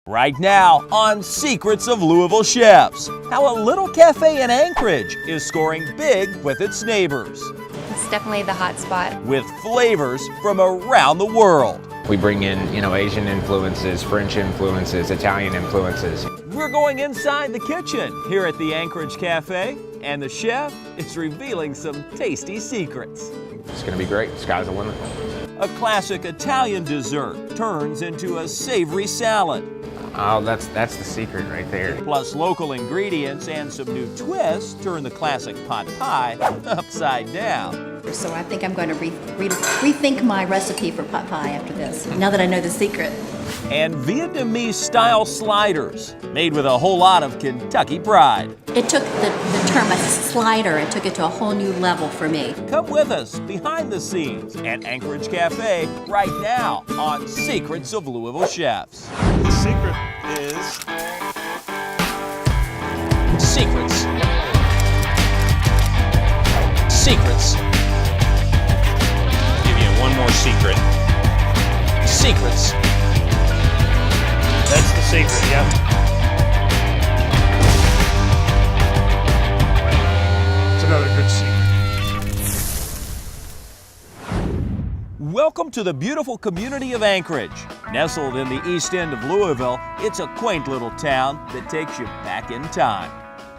Right now on Secrets of Louisville Chefs, how a little cafe in Anchorage is scoring big with its neighbors. It's definitely the hot spot. With flavors from around the world. We bring in, Asian influences, French influences, Italian influences. We're going inside the kitchen here at the Anchorage Cafe, and the chef is revealing some tasty secrets. It's gonna be great, sky's the limit. A classic Italian dessert turns into a savory salad. Oh, that's the secret right there. Plus local ingredients and some new twists turn the classic pot pie upside down. So I think I'm going to rethink my recipe for pot pie after this, now that I know the secret. And Vietnamese-style sliders, made with a whole lot of Kentucky pride. It took the term a slider and took it to a whole new level for me. Come with us behind the scenes at Anchorage Cafe right now on Secrets of Louisville Chefs. The secret is Secrets. Secrets. give you one more secret. Secrets. That's the secret, yeah. It's another good secret. Welcome to the beautiful community of Anchorage. Nestled in the east end of Louisville, it's a quaint little town that takes you back in time.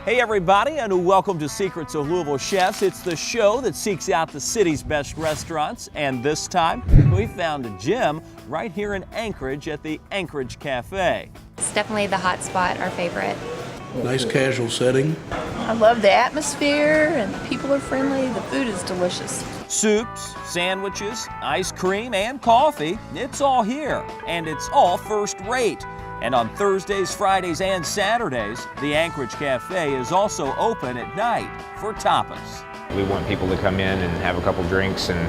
Hey everybody, and welcome to Secrets of Louisville Chefs. It's the show that seeks out the city's best restaurants, and this time we found a gem right here in Anchorage at the Anchorage Cafe. It's definitely the hot spot, our favorite. Nice casual setting. I love the atmosphere and the people are friendly. The food is delicious. Soups, sandwiches, ice cream, and coffee, it's all here, and it's all first rate. And on Thursdays, Fridays, and Saturdays, the Anchorage Cafe is also open at night for tapas. We want people to come in and have a couple drinks and,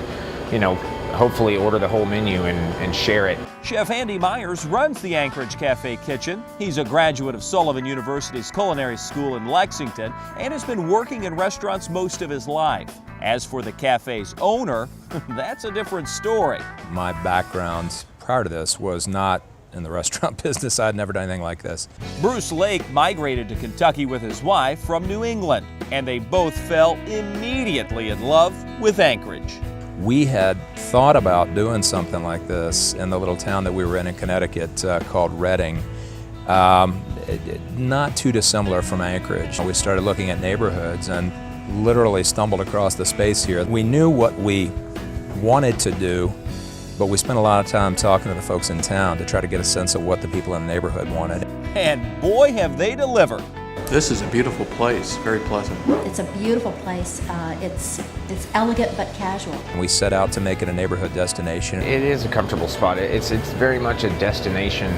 hopefully order the whole menu and share it. Chef Andy Myers runs the Anchorage Cafe kitchen. He's a graduate of Sullivan University's Culinary School in Lexington and has been working in restaurants most of his life. As for the cafe's owner, that's a different story. My background prior to this was not in the restaurant business. I'd never done anything like this. Bruce Lake migrated to Kentucky with his wife from New England, and they both fell immediately in love with Anchorage. We had thought about doing something like this in the little town that we were in Connecticut called Reading. Not too dissimilar from Anchorage. We started looking at neighborhoods and literally stumbled across the space here. We knew what we wanted to do, but we spent a lot of time talking to the folks in town to try to get a sense of what the people in the neighborhood wanted. And boy, have they delivered. This is a beautiful place, very pleasant. It's a beautiful place. It's elegant but casual. We set out to make it a neighborhood destination. It is a comfortable spot. It's very much a destination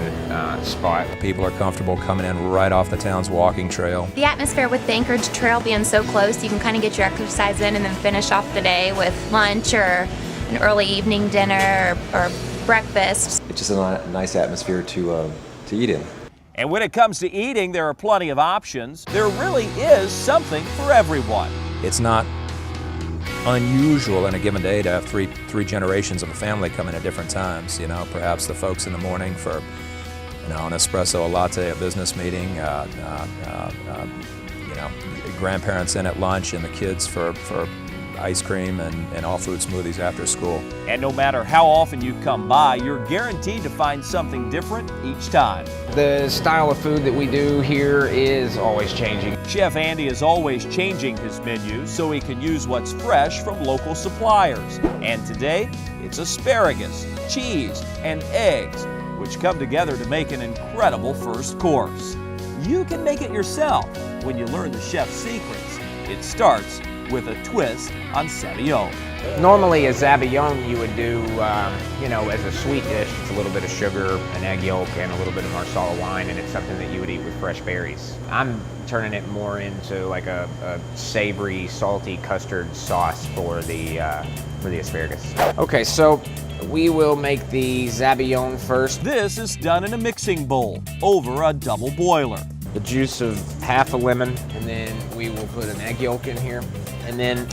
spot. People are comfortable coming in right off the town's walking trail. The atmosphere with the Anchorage Trail being so close, you can kind of get your exercise in and then finish off the day with lunch or an early evening dinner or breakfast. It's just a nice atmosphere to eat in. And when it comes to eating, there are plenty of options. There really is something for everyone. It's not unusual in a given day to have three generations of a family come in at different times. Perhaps the folks in the morning for an espresso, a latte, a business meeting, grandparents in at lunch, and the kids for ice cream and all fruit smoothies after school. And no matter how often you come by, you're guaranteed to find something different each time. The style of food that we do here is always changing. Chef Andy is always changing his menus so he can use what's fresh from local suppliers. And today, it's asparagus, cheese, and eggs, which come together to make an incredible first course. You can make it yourself when you learn the chef's secrets. It starts with a twist on Sauvignon. Normally a Sauvignon you would do, as a sweet dish. It's a little bit of sugar, an egg yolk, and a little bit of Marsala wine, and it's something that you would eat with fresh berries. I'm turning it more into like a savory, salty custard sauce for the asparagus. Okay, so we will make the Sauvignon first. This is done in a mixing bowl over a double boiler. The juice of half a lemon, and then we will put an egg yolk in here. And then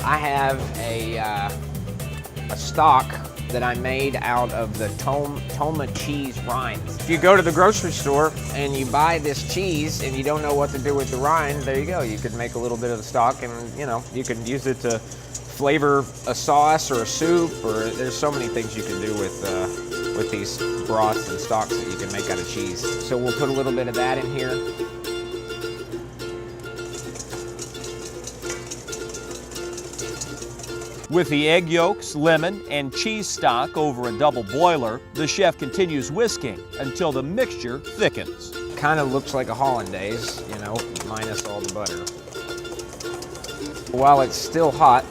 I have a stock that I made out of the Toma cheese rinds. If you go to the grocery store and you buy this cheese and you don't know what to do with the rind, there you go. You could make a little bit of the stock, and you could use it to flavor a sauce or a soup, or there's so many things you can do with these broths and stocks that you can make out of cheese. So we'll put a little bit of that in here. With the egg yolks, lemon, and cheese stock over a double boiler, the chef continues whisking until the mixture thickens. Kind of looks like a hollandaise, minus all the butter. While it's still hot,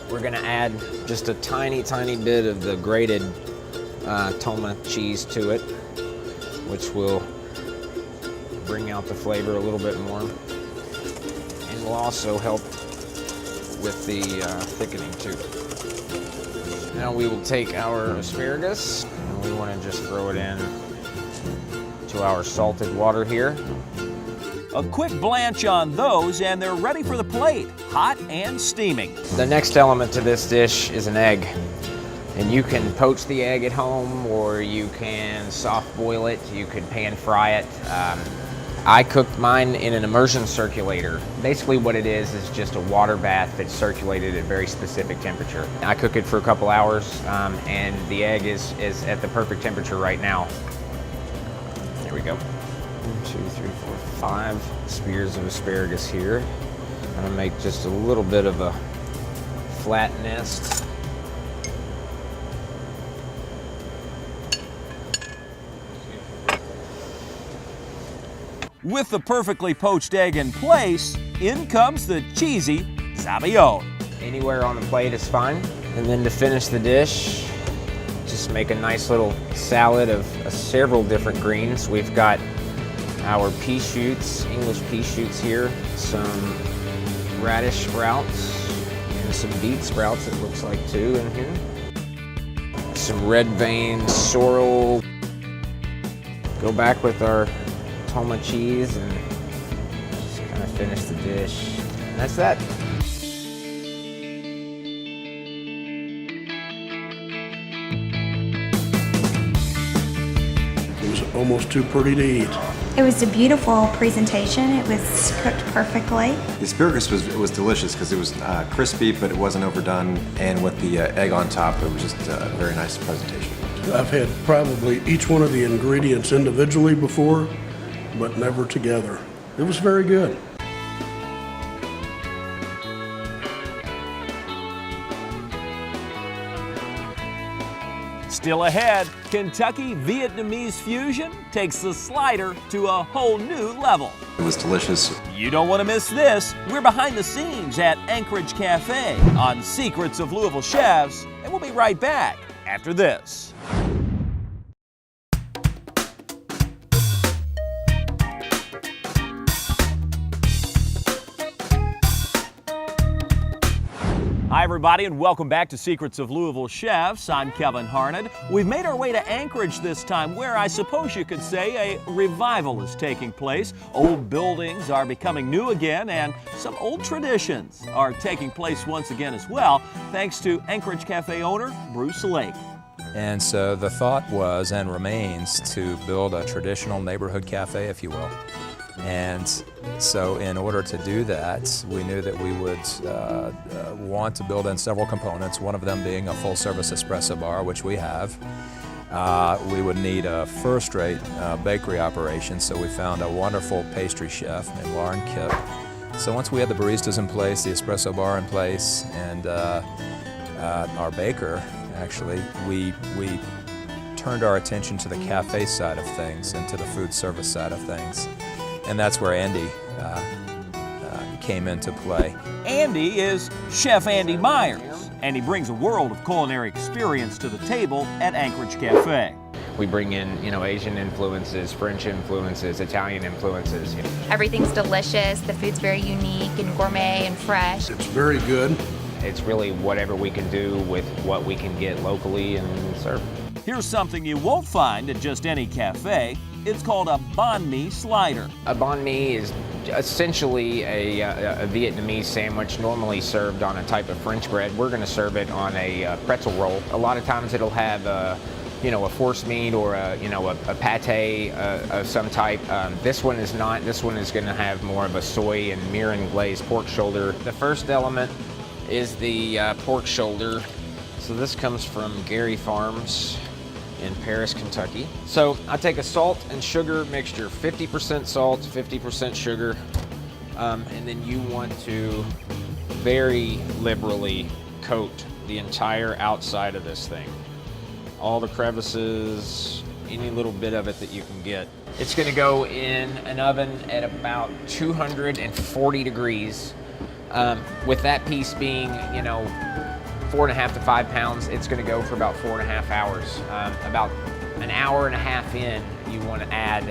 we're gonna add just a tiny, tiny bit of the grated Toma cheese to it, which will bring out the flavor a little bit more, and will also help with the thickening too. Now we will take our asparagus, and we want to just throw it in to our salted water here. A quick blanch on those and they're ready for the plate, hot and steaming. The next element to this dish is an egg. And you can poach the egg at home, or you can soft boil it, you could pan fry it. I cooked mine in an immersion circulator. Basically what it is just a water bath that's circulated at a very specific temperature. I cook it for a couple hours, and the egg is at the perfect temperature right now. There we go. 1, 2, 3, 4, 5 spears of asparagus here. I'm gonna make just a little bit of a flat nest. With the perfectly poached egg in place, in comes the cheesy Zabillon. Anywhere on the plate is fine. And then to finish the dish, just make a nice little salad of several different greens. We've got our pea shoots, English pea shoots here, some radish sprouts, and some beet sprouts, it looks like too, in here. Some red vein sorrel. Go back with our Toma cheese and just kind of finish the dish. And that's that. It was almost too pretty to eat. It was a beautiful presentation. It was cooked perfectly. The asparagus was delicious because it was crispy, but it wasn't overdone. And with the egg on top, it was just a very nice presentation. I've had probably each one of the ingredients individually before, but never together. It was very good. Still ahead, Kentucky Vietnamese fusion takes the slider to a whole new level. It was delicious. You don't want to miss this. We're behind the scenes at Anchorage Cafe on Secrets of Louisville Chefs, and we'll be right back after this. Hi everybody, and welcome back to Secrets of Louisville Chefs. I'm Kevin Harned. We've made our way to Anchorage this time, where I suppose you could say a revival is taking place. Old buildings are becoming new again, and some old traditions are taking place once again as well, thanks to Anchorage Cafe owner Bruce Lake. And so the thought was and remains to build a traditional neighborhood cafe, if you will. And so in order to do that, we knew that we would want to build in several components, one of them being a full-service espresso bar, which we have. We would need a first-rate bakery operation, so we found a wonderful pastry chef named Lauren Kipp. So once we had the baristas in place, the espresso bar in place, and our baker, actually, we turned our attention to the cafe side of things and to the food service side of things. And that's where Andy came into play. Andy is Chef Andy Myers, and he brings a world of culinary experience to the table at Anchorage Cafe. We bring in, Asian influences, French influences, Italian influences. Everything's delicious. The food's very unique and gourmet and fresh. It's very good. It's really whatever we can do with what we can get locally and serve. Here's something you won't find at just any cafe: It's called a banh mi slider. A banh mi is essentially a Vietnamese sandwich normally served on a type of French bread. We're going to serve it on a pretzel roll. A lot of times it'll have a force meat or a pate of some type. This one is not. This one is going to have more of a soy and mirin glazed pork shoulder. The first element is the pork shoulder. So this comes from Gary Farms in Paris, Kentucky. So I take a salt and sugar mixture, 50% salt, 50% sugar, and then you want to very liberally coat the entire outside of this thing. All the crevices, any little bit of it that you can get. It's gonna go in an oven at about 240 degrees. With that piece being, 4.5 to 5 pounds, it's gonna go for about 4.5 hours. About an hour and a half in, you wanna add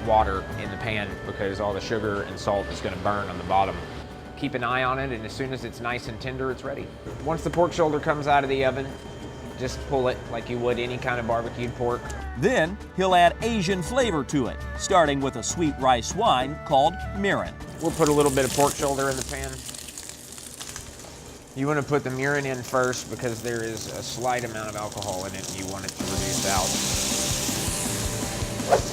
water in the pan because all the sugar and salt is gonna burn on the bottom. Keep an eye on it, and as soon as it's nice and tender, it's ready. Once the pork shoulder comes out of the oven, just pull it like you would any kind of barbecued pork. Then he'll add Asian flavor to it, starting with a sweet rice wine called mirin. We'll put a little bit of pork shoulder in the pan. You want to put the mirin in first because there is a slight amount of alcohol in it and you want it to reduce out.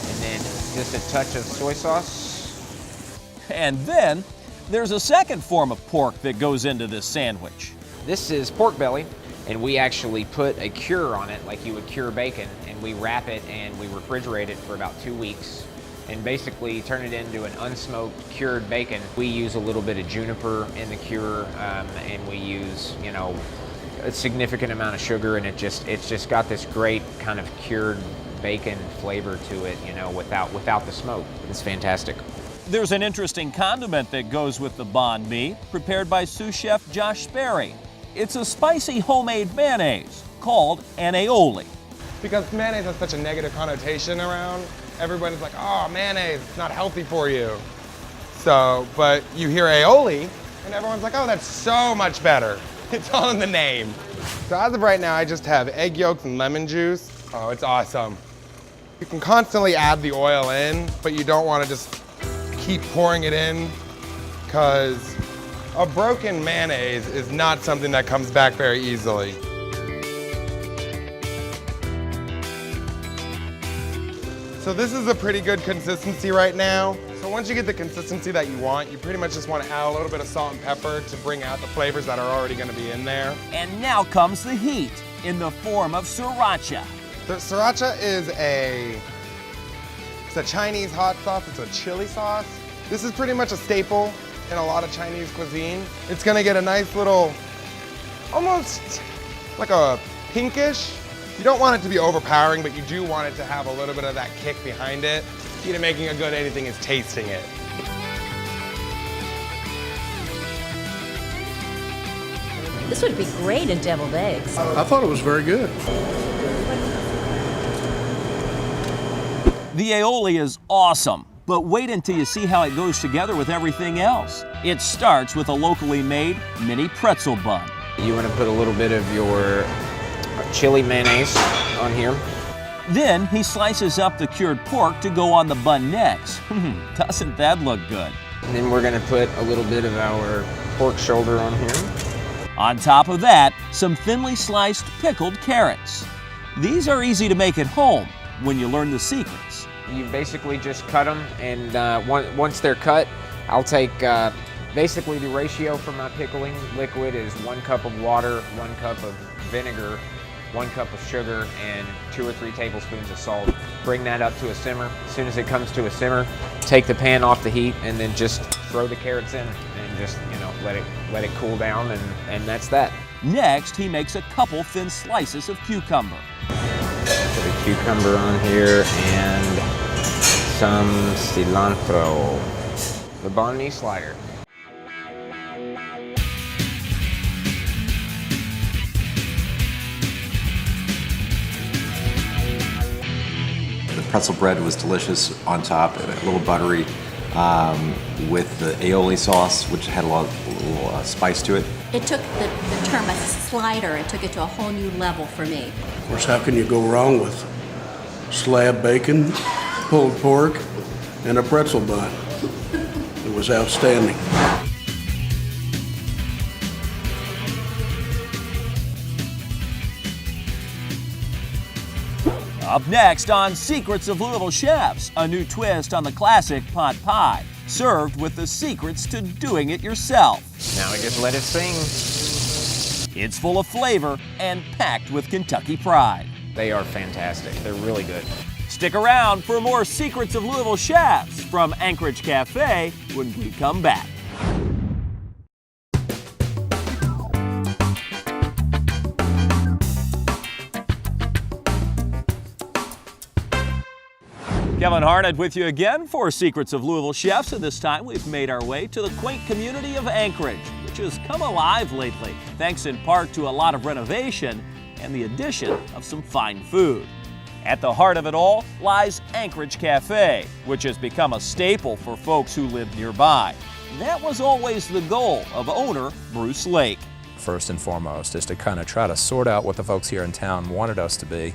And then just a touch of soy sauce. And then there's a second form of pork that goes into this sandwich. This is pork belly, and we actually put a cure on it like you would cure bacon, and we wrap it and we refrigerate it for about 2 weeks and basically turn it into an unsmoked cured bacon. We use a little bit of juniper in the cure, and we use a significant amount of sugar, and it's just got this great kind of cured bacon flavor to it, without the smoke. It's fantastic. There's an interesting condiment that goes with the banh mi, prepared by sous chef Josh Sperry. It's a spicy homemade mayonnaise called an aioli. Because mayonnaise has such a negative connotation around, everybody's like, oh, mayonnaise, it's not healthy for you. So, but you hear aioli, and everyone's like, oh, that's so much better. It's all in the name. So as of right now, I just have egg yolks and lemon juice. Oh, it's awesome. You can constantly add the oil in, but you don't want to just keep pouring it in, because a broken mayonnaise is not something that comes back very easily. So this is a pretty good consistency right now. So once you get the consistency that you want, you pretty much just want to add a little bit of salt and pepper to bring out the flavors that are already going to be in there. And now comes the heat in the form of sriracha. The sriracha is it's a Chinese hot sauce. It's a chili sauce. This is pretty much a staple in a lot of Chinese cuisine. It's going to get a nice little, almost like a pinkish. You don't want it to be overpowering, but you do want it to have a little bit of that kick behind it. Key to making a good anything is tasting it. This would be great in deviled eggs. I thought it was very good. The aioli is awesome, but wait until you see how it goes together with everything else. It starts with a locally made mini pretzel bun. You want to put a little bit of your chili mayonnaise on here. Then he slices up the cured pork to go on the bun next. Doesn't that look good? And then we're going to put a little bit of our pork shoulder on here. On top of that, some thinly sliced pickled carrots. These are easy to make at home when you learn the secrets. You basically just cut them, and once they're cut, I'll take basically the ratio for my pickling liquid is 1 cup of water, 1 cup of vinegar, 1 cup of sugar, and 2 or 3 tablespoons of salt. Bring that up to a simmer. As soon as it comes to a simmer, take the pan off the heat and then just throw the carrots in and just, let it cool down, and that's that. Next, he makes a couple thin slices of cucumber. Put a cucumber on here and some cilantro. The banh mi slider. The pretzel bread was delicious on top, a little buttery, with the aioli sauce, which had a little spice to it. It took the term a slider, it took it to a whole new level for me. Of course, how can you go wrong with slab bacon, pulled pork, and a pretzel bun. It was outstanding. Up next on Secrets of Louisville Chefs, a new twist on the classic pot pie, served with the secrets to doing it yourself. Now we just let it sing. It's full of flavor and packed with Kentucky pride. They are fantastic. They're really good. Stick around for more Secrets of Louisville Chefs from Anchorage Cafe when we come back. Kevin Harnett with you again for Secrets of Louisville Chefs, and this time we've made our way to the quaint community of Anchorage, which has come alive lately, thanks in part to a lot of renovation and the addition of some fine food. At the heart of it all lies Anchorage Cafe, which has become a staple for folks who live nearby. That was always the goal of owner Bruce Lake. First and foremost is to kind of try to sort out what the folks here in town wanted us to be,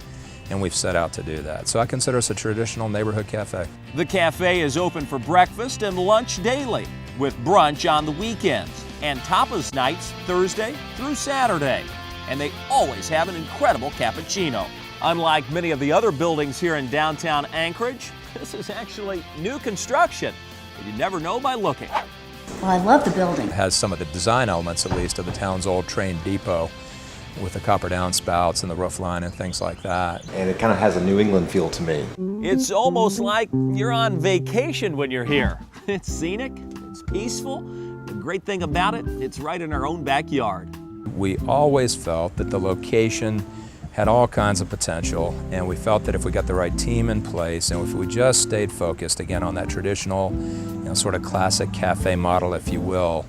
and we've set out to do that. So I consider us a traditional neighborhood cafe. The cafe is open for breakfast and lunch daily, with brunch on the weekends and tapas nights Thursday through Saturday. And they always have an incredible cappuccino. Unlike many of the other buildings here in downtown Anchorage, this is actually new construction. You never know by looking. Well, I love the building. It has some of the design elements, at least, of the town's old train depot, with the copper downspouts and the roof line and things like that. And it kind of has a New England feel to me. It's almost like you're on vacation when you're here. It's scenic, it's peaceful. The great thing about it, it's right in our own backyard. We always felt that the location had all kinds of potential, and we felt that if we got the right team in place and if we just stayed focused again on that traditional, sort of classic cafe model, if you will,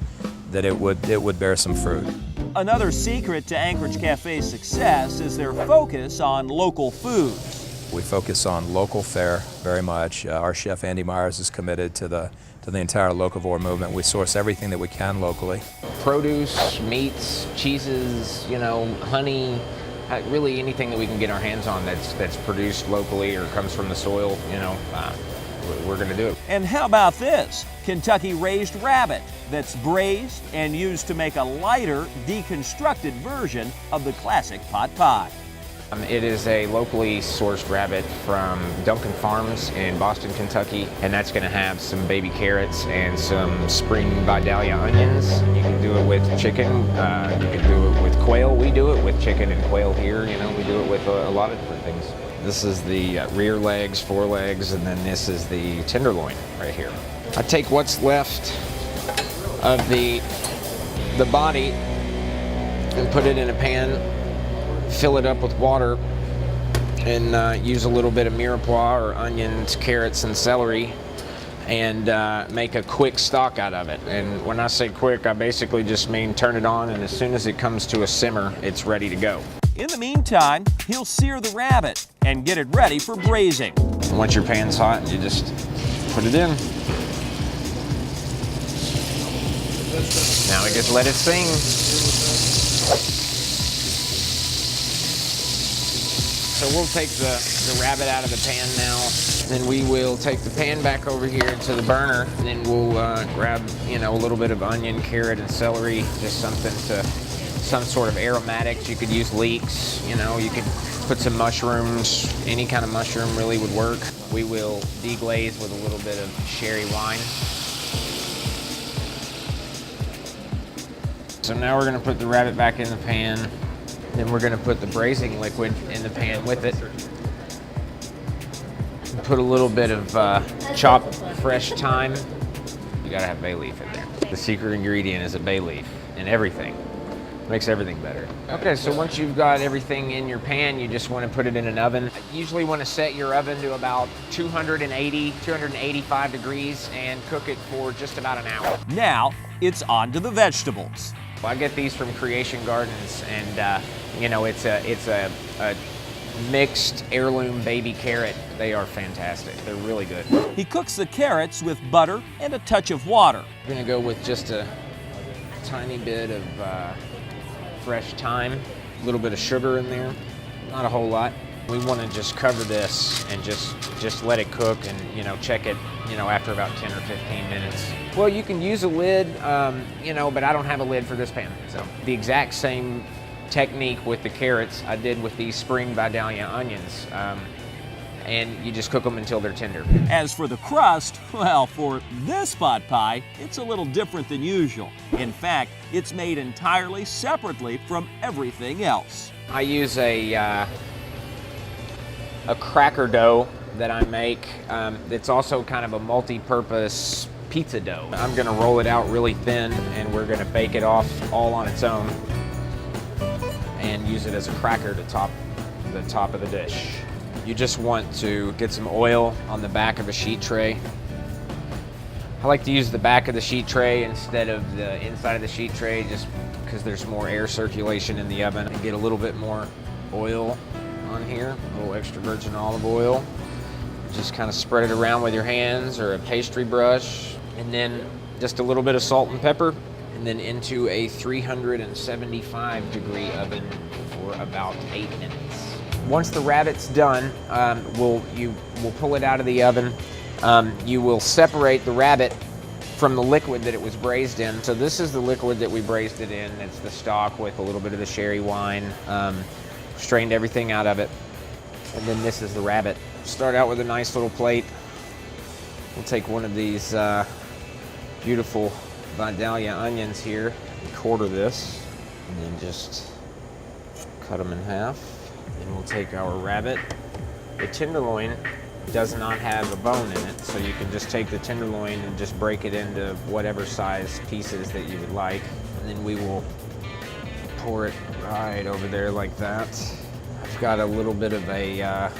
that it would bear some fruit. Another secret to Anchorage Cafe's success is their focus on local foods. We focus on local fare very much. Our chef Andy Myers is committed to the entire locavore movement. We source everything that we can locally. Produce, meats, cheeses, honey, really anything that we can get our hands on that's produced locally or comes from the soil, we're going to do it. And how about this? Kentucky raised rabbit that's braised and used to make a lighter, deconstructed version of the classic pot pie. It is a locally sourced rabbit from Duncan Farms in Boston, Kentucky, and that's going to have some baby carrots and some spring Vidalia onions. You can do it with chicken, you can do it with quail. We do it with chicken and quail here, we do it with a lot of different things. This is the rear legs, forelegs, and then this is the tenderloin right here. I take what's left of the body and put it in a pan, fill it up with water, and use a little bit of mirepoix or onions, carrots, and celery, and make a quick stock out of it. And when I say quick, I basically just mean turn it on, and as soon as it comes to a simmer, it's ready to go. In the meantime, he'll sear the rabbit and get it ready for braising. Once your pan's hot, you just put it in. Now we just let it sing. So we'll take the rabbit out of the pan now. Then we will take the pan back over here to the burner. And then we'll grab, a little bit of onion, carrot, and celery, just some sort of aromatics. You could use leeks, you could put some mushrooms. Any kind of mushroom really would work. We will deglaze with a little bit of sherry wine. So now we're gonna put the rabbit back in the pan. Then we're gonna put the braising liquid in the pan with it. Put a little bit of chopped fresh thyme. You gotta have bay leaf in there. The secret ingredient is a bay leaf in everything. Makes everything better. Okay, so once you've got everything in your pan, you just want to put it in an oven. You usually want to set your oven to about 280, 285 degrees and cook it for just about an hour. Now, it's on to the vegetables. I get these from Creation Gardens, and it's a mixed heirloom baby carrot. They are fantastic. They're really good. He cooks the carrots with butter and a touch of water. I'm gonna go with just a tiny bit of fresh thyme, a little bit of sugar in there, not a whole lot. We want to just cover this and just let it cook and, you know, check it, you know, after about 10 or 15 minutes. Well, you can use a lid, you know, but I don't have a lid for this pan. So the exact same technique with the carrots I did with these spring Vidalia onions. And you just cook them until they're tender. As for the crust, well, for this pot pie, it's a little different than usual. In fact, it's made entirely separately from everything else. I use a cracker dough that I make. It's also kind of a multi-purpose pizza dough. I'm gonna roll it out really thin and we're gonna bake it off all on its own and use it as a cracker to top the top of the dish. You just want to get some oil on the back of a sheet tray. I like to use the back of the sheet tray instead of the inside of the sheet tray just because there's more air circulation in the oven. And get a little bit more oil on here, a little extra virgin olive oil. Just kind of spread it around with your hands or a pastry brush. And then just a little bit of salt and pepper. And then into a 375-degree oven for about 8 minutes. Once the rabbit's done, we'll pull it out of the oven. You will separate the rabbit from the liquid that it was braised in. So this is the liquid that we braised it in. It's the stock with a little bit of the sherry wine. Strained everything out of it. And then this is the rabbit. Start out with a nice little plate. We'll take one of these beautiful Vidalia onions here and quarter this. And then just cut them in half. Then we'll take our rabbit. The tenderloin does not have a bone in it, so you can just take the tenderloin and just break it into whatever size pieces that you would like. And then we will pour it right over there like that. I've got a little bit of a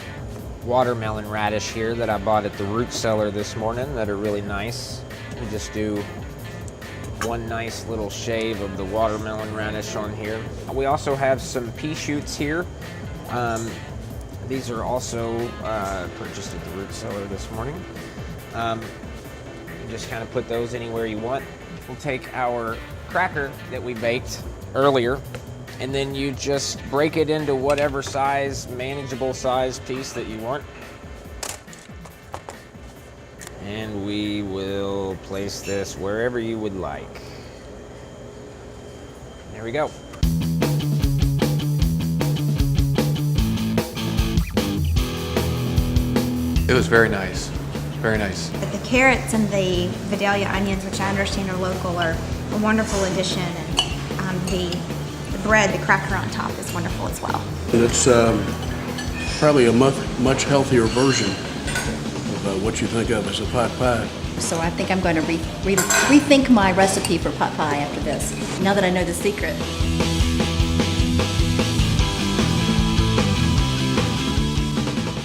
watermelon radish here that I bought at the root cellar this morning that are really nice. We just do one nice little shave of the watermelon radish on here. We also have some pea shoots here. These are also purchased at the root cellar this morning. You just kind of put those anywhere you want. We'll take our cracker that we baked earlier, and then you just break it into whatever size, manageable size piece that you want. And we will place this wherever you would like. There we go. It was very nice, very nice. The carrots and the Vidalia onions, which I understand are local, are a wonderful addition, and the bread, the cracker on top, is wonderful as well. And it's probably a much healthier version of what you think of as a pot pie. So I think I'm going to rethink my recipe for pot pie after this, now that I know the secret.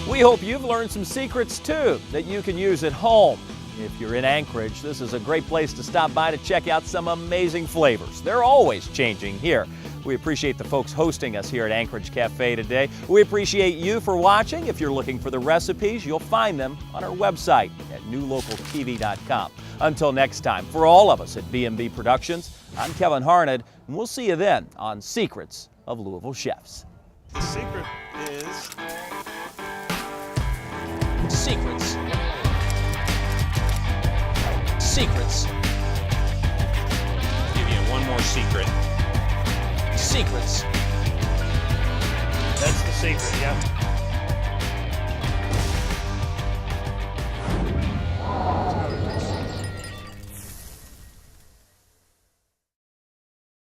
We hope you've learned some secrets too that you can use at home. If you're in Anchorage, this is a great place to stop by to check out some amazing flavors. They're always changing here. We appreciate the folks hosting us here at Anchorage Cafe today. We appreciate you for watching. If you're looking for the recipes, you'll find them on our website at newlocaltv.com. Until next time, for all of us at B&B Productions, I'm Kevin Harned, and we'll see you then on Secrets of Louisville Chefs. The secret is Secrets. Secrets. give you one more secret. Secrets. That's the secret, yeah.